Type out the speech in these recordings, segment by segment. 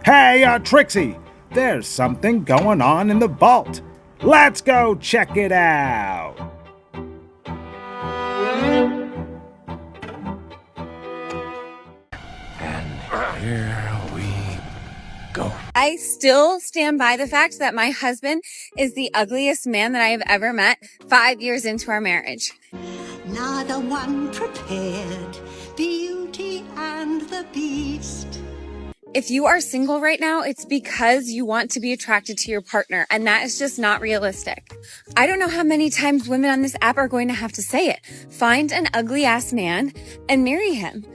Hey, Trixie, there's something going on in the vault. Let's go check it out. And here we go. I still stand by the fact that my husband is the ugliest man that I have ever met 5 years into our marriage. Neither one prepared, Beauty and the Beast. If you are single right now, it's because you want to be attracted to your partner, and that is just not realistic. I don't know how many times women on this app are going to have to say it. Find an ugly ass man and marry him.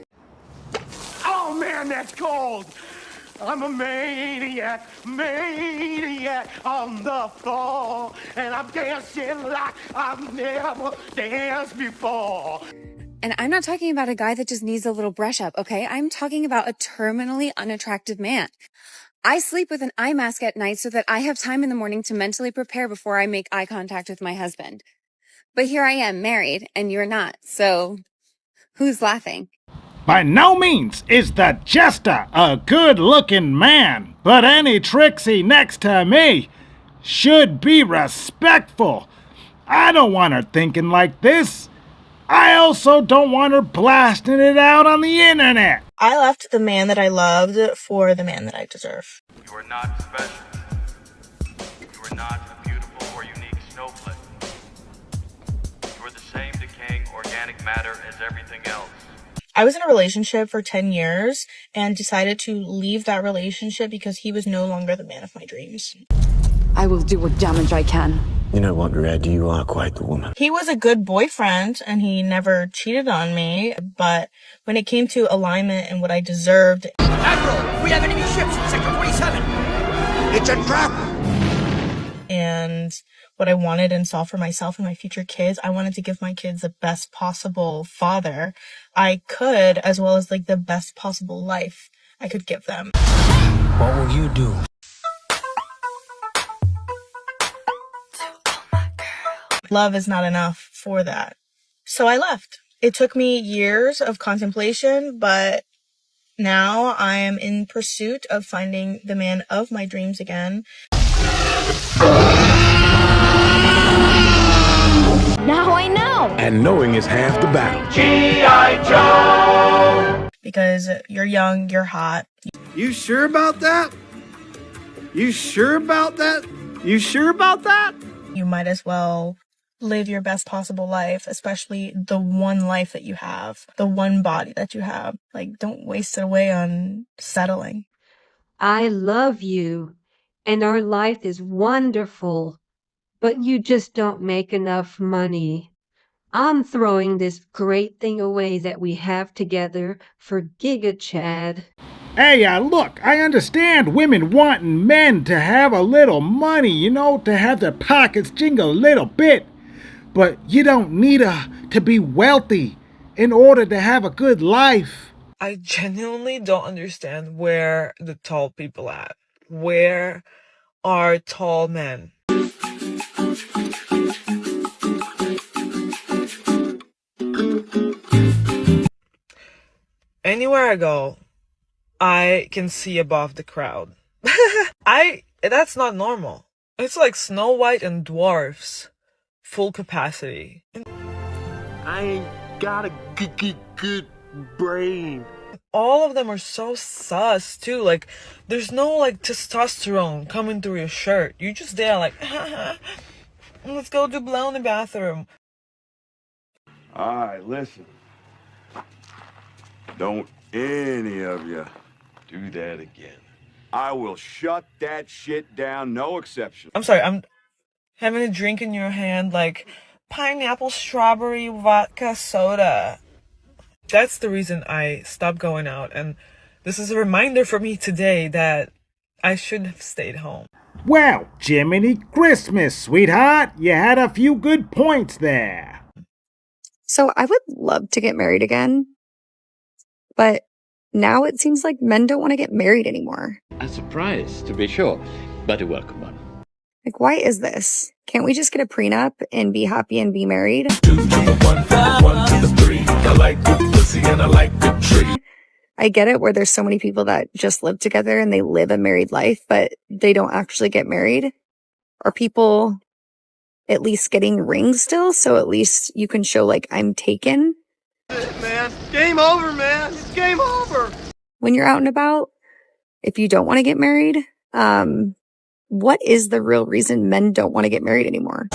Oh man, that's cold. I'm a maniac on the floor, and I'm dancing like I've never danced before. And I'm not talking about a guy that just needs a little brush up, okay? I'm talking about a terminally unattractive man. I sleep with an eye mask at night so that I have time in the morning to mentally prepare before I make eye contact with my husband. But here I am, married, and you're not. So who's laughing? By no means is the Jester a good-looking man, but any Trixie next to me should be respectful. I don't want her thinking like this. I also don't want her blasting it out on the internet. I left the man that I loved for the man that I deserve. You are not special. You are not a beautiful or unique snowflake. You are the same decaying organic matter as everything else. I was in a relationship for 10 years and decided to leave that relationship because he was no longer the man of my dreams. I will do what damage I can. You know what, Red? You are quite the woman. He was a good boyfriend and he never cheated on me, but when it came to alignment and what I deserved... Admiral, we have enemy ships in Sector 47! It's a trap! And what I wanted and saw for myself and my future kids, I wanted to give my kids the best possible father I could, as well as like the best possible life I could give them. What will you do? Love is not enough for that. So I left. It took me years of contemplation, but now I am in pursuit of finding the man of my dreams again. Now I know! And knowing is half the battle. G.I. Joe! Because you're young, you're hot. You sure about that? You sure about that? You sure about that? You might as well live your best possible life, especially the one life that you have, the one body that you have. Like, don't waste it away on settling. I love you, and our life is wonderful, but you just don't make enough money. I'm throwing this great thing away that we have together for Giga Chad. Hey, look, I understand women wanting men to have a little money, to have their pockets jingle a little bit. But you don't need to be wealthy in order to have a good life. I genuinely don't understand where the tall people at. Where are tall men? Anywhere I go, I can see above the crowd. That's not normal. It's like Snow White and dwarfs. Full capacity. I ain't got a good brain. All of them are so sus too. Like, there's no like testosterone coming through your shirt. You just there like, let's go do blow in the bathroom. Alright, listen. Don't any of you do that again. I will shut that shit down, no exception. I'm sorry, I'm having a drink in your hand like pineapple, strawberry, vodka, soda. That's the reason I stopped going out, and this is a reminder for me today that I should have stayed home. Well, Jiminy Christmas, sweetheart. You had a few good points there. So I would love to get married again, but now it seems like men don't want to get married anymore. A surprise, to be sure, but a welcome one. Like, why is this? Can't we just get a prenup and be happy and be married? 2 to the 1, 1 to the 3. I like good pussy and I like good tree. I get it where there's so many people that just live together and they live a married life, but they don't actually get married. Are people at least getting rings still? So at least you can show like I'm taken. Man, game over, man. It's game over. When you're out and about, if you don't want to get married, what is the real reason men don't want to get married anymore?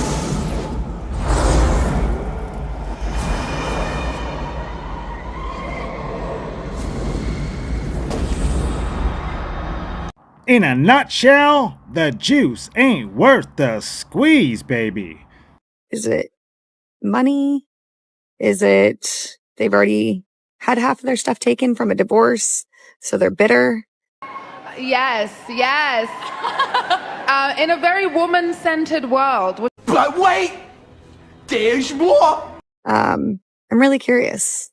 In a nutshell, the juice ain't worth the squeeze, baby. Is it money? Is it they've already had half of their stuff taken from a divorce, so they're bitter? Yes. In a very woman-centered world. But wait! There's more! I'm really curious.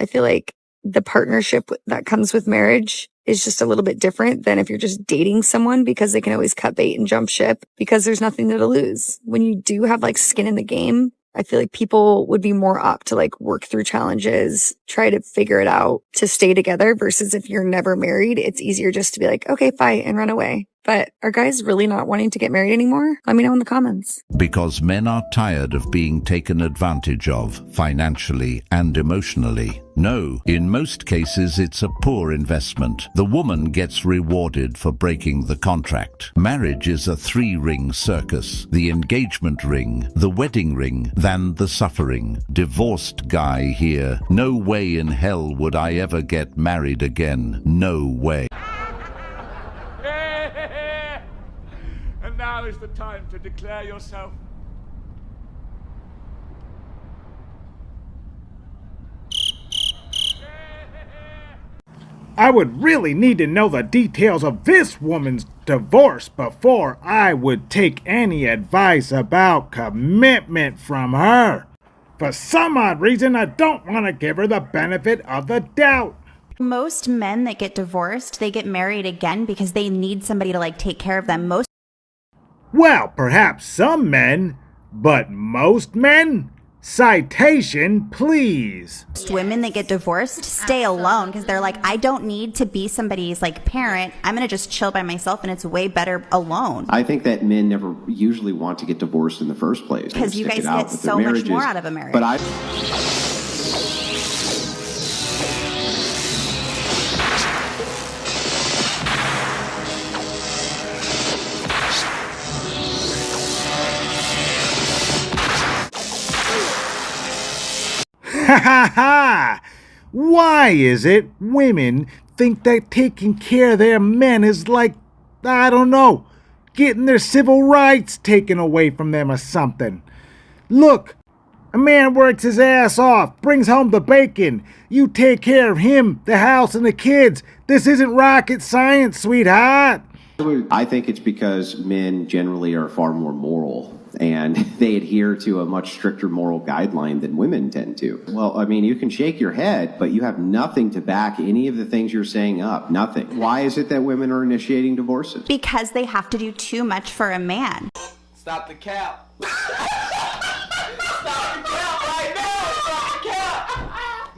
I feel like the partnership that comes with marriage is just a little bit different than if you're just dating someone, because they can always cut bait and jump ship because there's nothing to lose. When you do have like skin in the game, I feel like people would be more apt to like work through challenges, try to figure it out to stay together, versus if you're never married, it's easier just to be like, okay, fight and run away. But are guys really not wanting to get married anymore? Let me know in the comments. Because men are tired of being taken advantage of financially and emotionally. No, in most cases it's a poor investment. The woman gets rewarded for breaking the contract. Marriage is a 3-ring circus. The engagement ring, the wedding ring, then the suffering. Divorced guy here. No way in hell would I ever get married again. No way. And now is the time to declare yourself. I would really need to know the details of this woman's divorce before I would take any advice about commitment from her. For some odd reason, I don't want to give her the benefit of the doubt. Most men that get divorced, they get married again because they need somebody to like take care of them. Well, perhaps some men, but most men? Citation, please. Most women that get divorced stay alone because they're like, I don't need to be somebody's like parent. I'm going to just chill by myself, and it's way better alone. I think that men never usually want to get divorced in the first place. Because you guys get so much more out of a marriage. But I... Ha ha ha! Why is it women think that taking care of their men is like, I don't know, getting their civil rights taken away from them or something? Look, a man works his ass off, brings home the bacon. You take care of him, the house, and the kids. This isn't rocket science, sweetheart. I think it's because men generally are far more moral, and they adhere to a much stricter moral guideline than women tend to. Well, I mean, you can shake your head, but you have nothing to back any of the things you're saying up. Nothing. Why is it that women are initiating divorces? Because they have to do too much for a man. Stop the cap. Stop the cap right now. Stop the cap.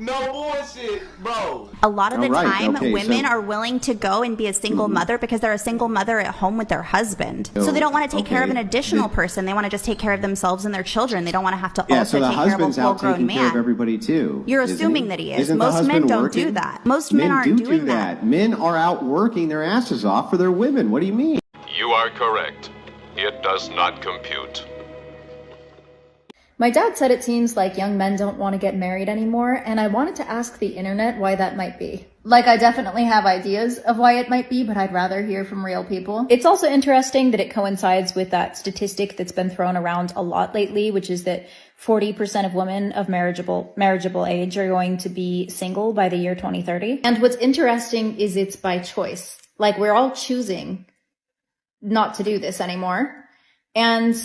No bullshit, bro. A lot of the time, women are willing to go and be a single mother because they're a single mother at home with their husband. So they don't want to take care of an additional person. They want to just take care of themselves and their children. They don't want to have to also take care of a full-grown man. Care of everybody too. You're assuming that he is. Most men don't do that. Most men aren't doing that. Men are out working their asses off for their women. What do you mean? You are correct. It does not compute. My dad said it seems like young men don't want to get married anymore, and I wanted to ask the internet why that might be. Like, I definitely have ideas of why it might be, but I'd rather hear from real people. It's also interesting that it coincides with that statistic that's been thrown around a lot lately, which is that 40% of women of marriageable age are going to be single by the year 2030. And what's interesting is it's by choice. Like, we're all choosing not to do this anymore. And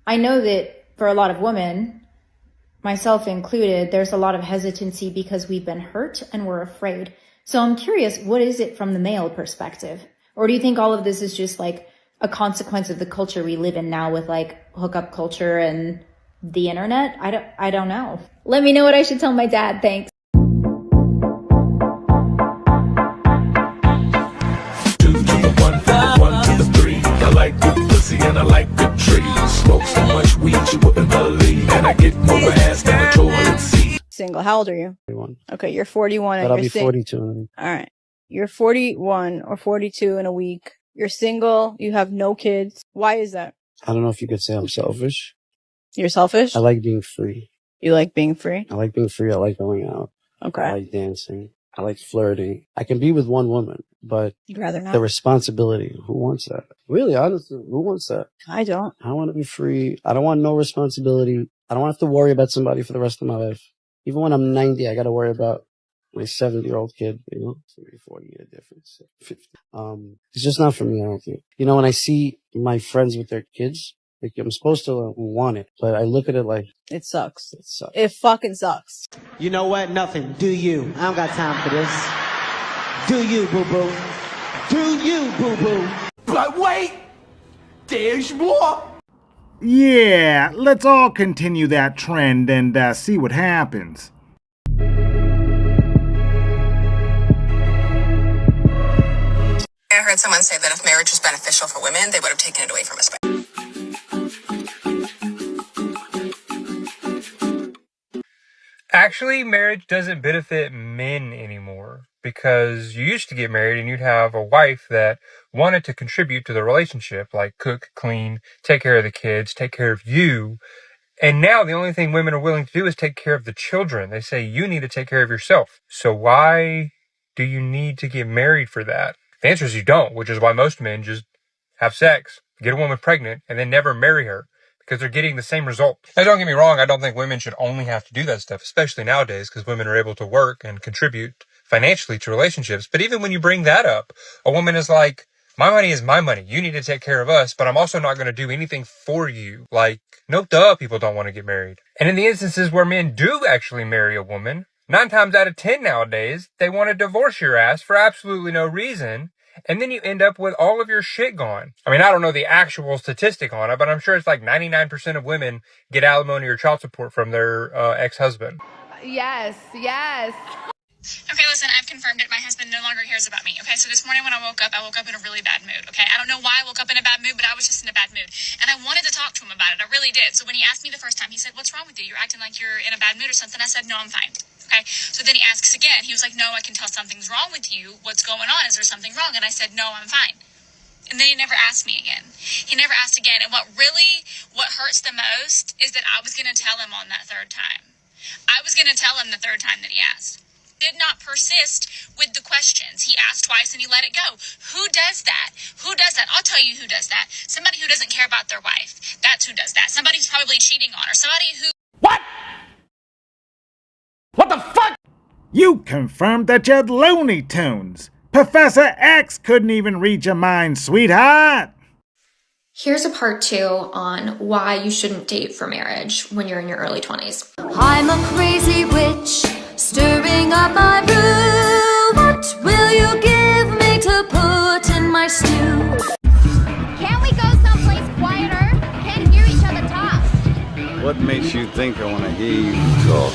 I know that for a lot of women, myself included, there's a lot of hesitancy because we've been hurt and we're afraid. So I'm curious, what is it from the male perspective? Or do you think all of this is just like a consequence of the culture we live in now with like hookup culture and the internet? I don't know. Let me know what I should tell my dad. Thanks. I like good trees. Smoke so much weed you wouldn't believe. And I get more ass than a toilet seat. Single. How old are you? 41. Okay, you're 41 and But I'll you're be single. 42. All right. You're 41 or 42 in a week. You're single. You have no kids. Why is that? I don't know if you could say I'm selfish. You're selfish? I like being free. You like being free? I like being free. I like going out. Okay. I like dancing. I like flirting. I can be with one woman, but You'd rather not? the responsibility, who wants that? Really, honestly, who wants that? I don't. I want to be free. I don't want no responsibility. I don't have to worry about somebody for the rest of my life. Even when I'm 90, I got to worry about my 70-year-old kid, you know, 30, 40 year difference, 50. It's just not for me, I don't think. You know, when I see my friends with their kids, like, I'm supposed to want it, but I look at it like... It sucks. It sucks. It fucking sucks. You know what? Nothing. Do you. I don't got time for this. Do you, boo-boo. Do you, boo-boo. But wait! There's more! Yeah, let's all continue that trend and see what happens. I heard someone say that if marriage was beneficial for women, they would have taken it away from us. Actually, marriage doesn't benefit men anymore, because you used to get married and you'd have a wife that wanted to contribute to the relationship, like cook, clean, take care of the kids, take care of you. And now the only thing women are willing to do is take care of the children. They say you need to take care of yourself. So why do you need to get married for that? The answer is you don't, which is why most men just have sex, get a woman pregnant, and then never marry her, because they're getting the same result. Now, don't get me wrong, I don't think women should only have to do that stuff, especially nowadays, because women are able to work and contribute financially to relationships. But even when you bring that up, a woman is like, my money is my money. You need to take care of us, but I'm also not going to do anything for you. Like, no duh, people don't want to get married. And in the instances where men do actually marry a woman, 9 times out of 10 nowadays, they want to divorce your ass for absolutely no reason. And then you end up with all of your shit gone. I mean, I don't know the actual statistic on it, but I'm sure it's like 99% of women get alimony or child support from their ex-husband. Yes, yes. Okay, listen, I've confirmed it. My husband no longer cares about me. Okay, so this morning when I woke up in a really bad mood. Okay, I don't know why I woke up in a bad mood, but I was just in a bad mood. And I wanted to talk to him about it. I really did. So when he asked me the first time, he said, "What's wrong with you? You're acting like you're in a bad mood or something." I said, "No, I'm fine." Okay, so then he asks again. He was like, "No, I can tell something's wrong with you. What's going on? Is there something wrong?" And I said, "No, I'm fine." And then he never asked me again. He never asked again. And what hurts the most is that I was going to tell him on that third time. I was going to tell him the third time that he asked. Did not persist with the questions. He asked twice and he let it go. Who does that? Who does that? I'll tell you who does that. Somebody who doesn't care about their wife. That's who does that. Somebody who's probably cheating on her. Somebody who... What? What the fuck? You confirmed that you're Looney Tunes. Professor X couldn't even read your mind, sweetheart. Here's a part 2 on why you shouldn't date for marriage when you're in your early 20s. I'm a crazy witch, stirring up my brew. What will you give me to put in my stew? Can't we go someplace quieter? Can't hear each other talk. What makes you think I want to hear you talk?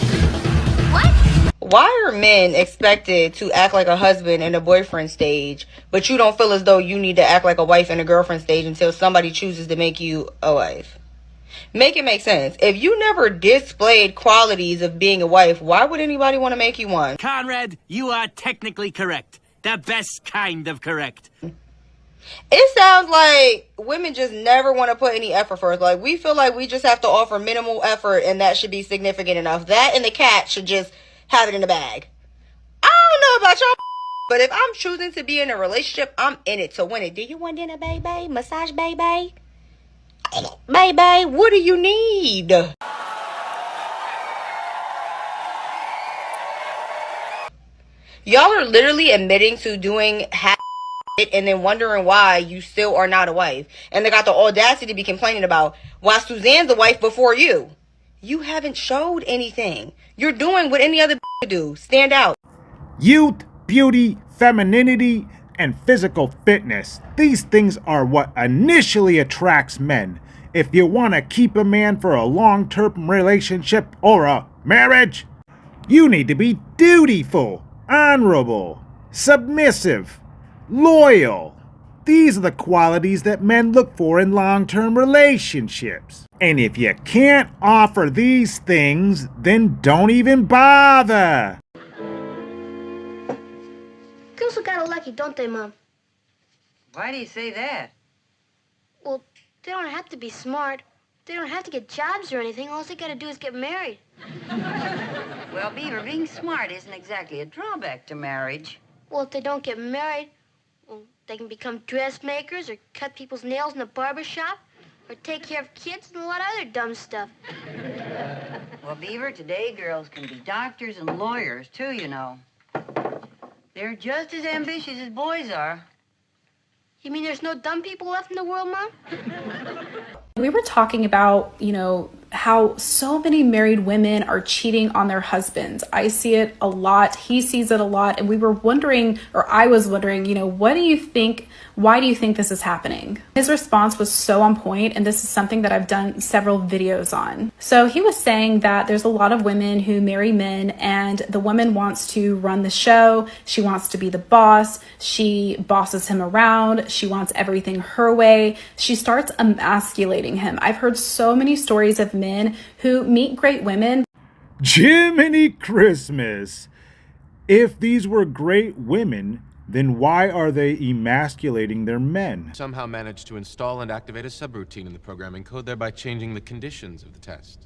What? Why are men expected to act like a husband in a boyfriend stage, but you don't feel as though you need to act like a wife in a girlfriend stage until somebody chooses to make you a wife? Make it make sense. If you never displayed qualities of being a wife, why would anybody want to make you one? Conrad, you are technically correct. The best kind of correct. It sounds like women just never want to put any effort first. Like, we feel like we just have to offer minimal effort and that should be significant enough. That and the cat should just have it in the bag. I don't know about y'all, but if I'm choosing to be in a relationship, I'm in it to win it. Do you want dinner, baby? Massage, baby? Baby, what do you need? Y'all are literally admitting to doing half it and then wondering why you still are not a wife. And they got the audacity to be complaining about why Suzanne's a wife before you. You haven't showed anything. You're doing what any other would do. Stand out. Youth, beauty, femininity, and physical fitness. These things are what initially attracts men. If you want to keep a man for a long-term relationship or a marriage, you need to be dutiful, honorable, submissive, loyal, These are the qualities that men look for in long-term relationships. And if you can't offer these things, then don't even bother. Girls are kinda lucky, don't they, Mom? Why do you say that? Well, they don't have to be smart. They don't have to get jobs or anything. All they gotta do is get married. Well, Beaver, being smart isn't exactly a drawback to marriage. Well, if they don't get married, well, they can become dressmakers or cut people's nails in a barber shop or take care of kids and a lot of other dumb stuff. Well, Beaver, today girls can be doctors and lawyers, too, you know. They're just as ambitious as boys are. You mean there's no dumb people left in the world, Mom? We were talking about, how so many married women are cheating on their husbands. I see it a lot. He sees it a lot. And we were wondering, or I was wondering, what do you think? Why do you think this is happening? His response was so on point, and this is something that I've done several videos on. So he was saying that there's a lot of women who marry men, and the woman wants to run the show. She wants to be the boss. She bosses him around. She wants everything her way. She starts emasculating him. I've heard so many stories of men who meet great women. Jiminy Christmas! If these were great women, then why are they emasculating their men? Somehow managed to install and activate a subroutine in the programming code, thereby changing the conditions of the test.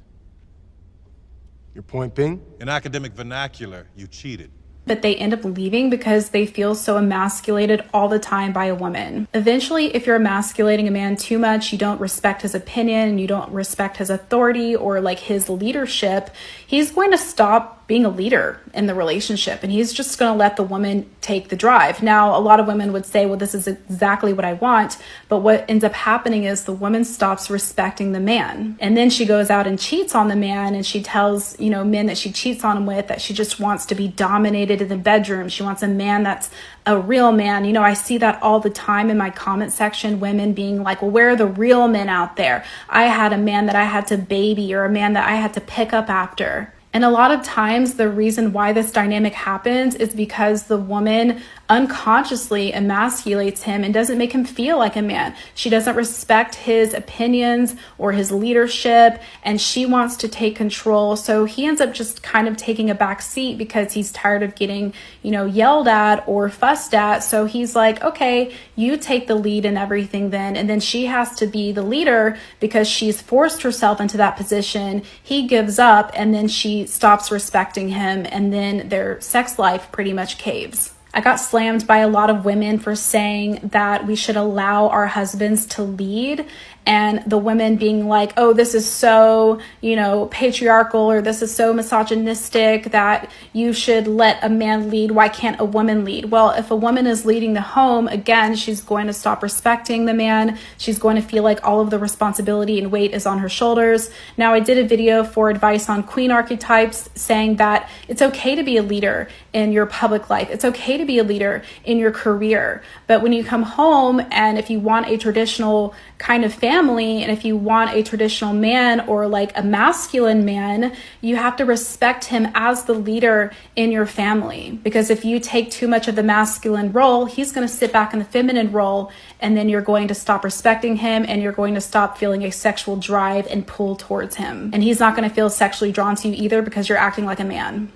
Your point being? In academic vernacular, you cheated. But they end up leaving because they feel so emasculated all the time by a woman. Eventually, if you're emasculating a man too much, you don't respect his opinion, you don't respect his authority or like his leadership, he's going to stop being a leader in the relationship, and he's just going to let the woman take the drive. Now, a lot of women would say, well, this is exactly what I want, but what ends up happening is the woman stops respecting the man, and then she goes out and cheats on the man, and she tells, men that she cheats on him with that she just wants to be dominated in the bedroom. She wants a man that's a real man. I see that all the time in my comment section, women being like, well, where are the real men out there? I had a man that I had to baby, or a man that I had to pick up after. And a lot of times the reason why this dynamic happens is because the woman unconsciously emasculates him and doesn't make him feel like a man. She doesn't respect his opinions or his leadership, and she wants to take control. So he ends up just kind of taking a back seat because he's tired of getting, yelled at or fussed at. So he's like, okay, you take the lead in everything then. And then she has to be the leader because she's forced herself into that position. He gives up, and then she stops respecting him, and then their sex life pretty much caves. I got slammed by a lot of women for saying that we should allow our husbands to lead, and the women being like, oh, this is so, patriarchal, or this is so misogynistic that you should let a man lead. Why can't a woman lead? Well, if a woman is leading the home, again, she's going to stop respecting the man. She's going to feel like all of the responsibility and weight is on her shoulders. Now, I did a video for advice on queen archetypes saying that it's okay to be a leader in your public life. It's okay to be a leader in your career. But when you come home, and if you want a traditional kind of family, and if you want a traditional man or like a masculine man, you have to respect him as the leader in your family. Because if you take too much of the masculine role, he's going to sit back in the feminine role, and then you're going to stop respecting him, and you're going to stop feeling a sexual drive and pull towards him. And he's not going to feel sexually drawn to you either because you're acting like a man.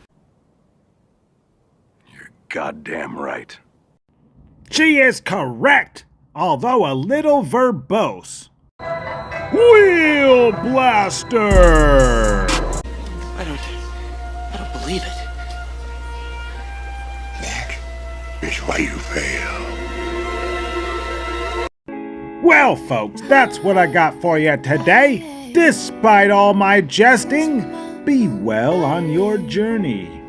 Goddamn right. She is correct, although a little verbose. Wheel Blaster! I don't believe it. That is why you fail. Well, folks, that's what I got for you today. Despite all my jesting, be well on your journey.